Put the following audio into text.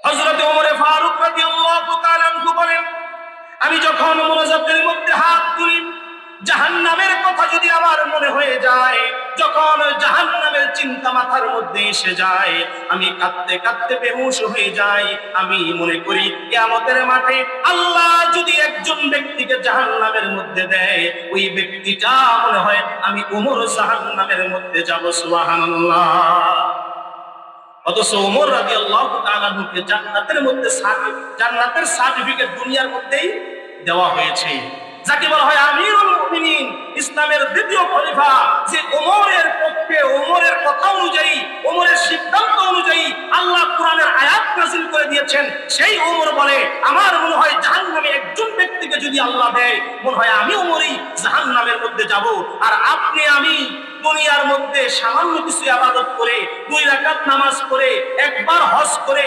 হযরত ওমর ফারুক রাদিয়াল্লাহু তাআলা আনহু বলেন, আমি যখন মুনাজাতের মধ্যে হাত তুলি, জাহান্নামের কথা যদি আমার মনে হয়ে যায়, যখন জাহান্নামের চিন্তা মাথার মধ্যে এসে যায়, আমি কাঁদতে কাঁদতে বেহুশ হয়ে যাই। আমি মনে করি কিয়ামতের মাঠে আল্লাহ যদি একজন ব্যক্তিকে জাহান্নামের মধ্যে দেয়, ওই ব্যক্তিটা মনে হয় আমি ওমর জাহান্নামের মধ্যে যাব। সুবহানাল্লাহ। অথচ ওমর রাদিয়াল্লাহু তাআলা আনহুকে জান্নাতের সার্টিফিকেট দুনিয়ার মধ্যেই দেওয়া হয়েছে, যাকে বলা হয় আমিরুল মুমিনিন, ইসলামের দ্বিতীয় খলিফা। যে ওমরের পক্ষে, ওমরের কথা অনুযায়ী, ওমরের সিদ্ধান্ত অনুযায়ী আল্লাহ কোরআনের আয়াত নাযিল করে দিয়েছেন, সেই ওমর বলে আমার মনে হয় জাহান্নামে একজন ব্যক্তিকে যদি আল্লাহ দেয়, মনে হয় আমি ওমরই জাহান্নামের মধ্যে যাব। আর আপনি আমি দুনিয়ার মধ্যে সামান্য কিছু ইবাদত করে, 2 রাকাত নামাজ পড়ে, একবার হজ করে